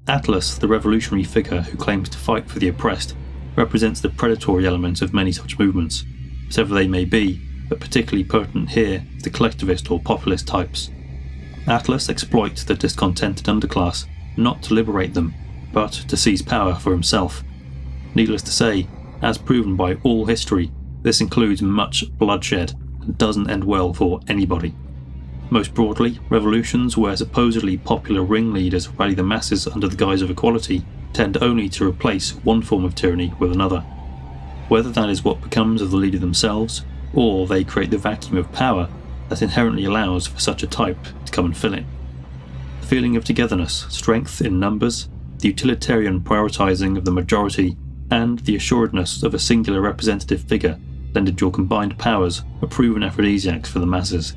Atlas, the revolutionary figure who claims to fight for the oppressed, represents the predatory element of many such movements, whatever they may be, but particularly pertinent here is the collectivist or populist types. Atlas exploits the discontented underclass, not to liberate them, but to seize power for himself. Needless to say, as proven by all history, this includes much bloodshed and doesn't end well for anybody. Most broadly, revolutions where supposedly popular ringleaders rally the masses under the guise of equality tend only to replace one form of tyranny with another. Whether that is what becomes of the leader themselves, or they create the vacuum of power that inherently allows for such a type to come and fill it. The feeling of togetherness, strength in numbers, the utilitarian prioritising of the majority, and the assuredness of a singular representative figure lended your combined powers are proven aphrodisiacs for the masses.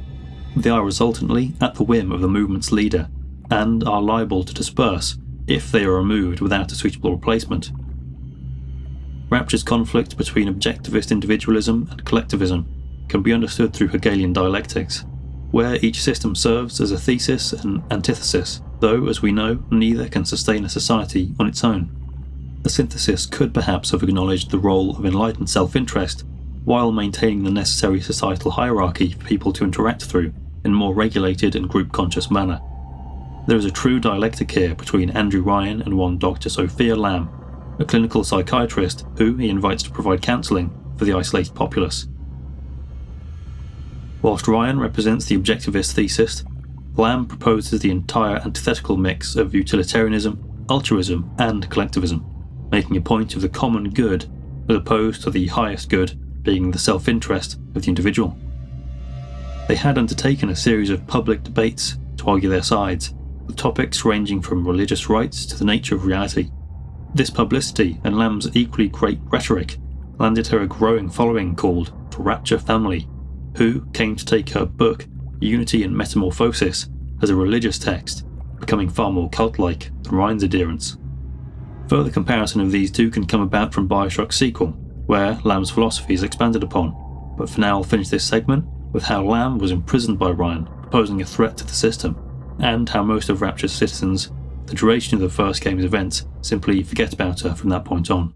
They are resultantly at the whim of the movement's leader, and are liable to disperse if they are removed without a suitable replacement. Rapture's conflict between objectivist individualism and collectivism can be understood through Hegelian dialectics, where each system serves as a thesis and antithesis, though, as we know, neither can sustain a society on its own. The synthesis could perhaps have acknowledged the role of enlightened self-interest, while maintaining the necessary societal hierarchy for people to interact through in a more regulated and group-conscious manner. There is a true dialectic here between Andrew Ryan and one Dr. Sophia Lamb, a clinical psychiatrist who he invites to provide counselling for the isolated populace. Whilst Ryan represents the objectivist thesis, Lamb proposes the entire antithetical mix of utilitarianism, altruism and collectivism, making a point of the common good as opposed to the highest good being the self-interest of the individual. They had undertaken a series of public debates to argue their sides, with topics ranging from religious rights to the nature of reality. This publicity and Lamb's equally great rhetoric landed her a growing following called the Rapture Family, who came to take her book Unity and Metamorphosis as a religious text, becoming far more cult-like than Ryan's adherents. Further comparison of these two can come about from Bioshock's sequel, where Lamb's philosophy is expanded upon, but for now I'll finish this segment with how Lamb was imprisoned by Ryan, posing a threat to the system, and how most of Rapture's citizens, the duration of the first game's events, simply forget about her from that point on.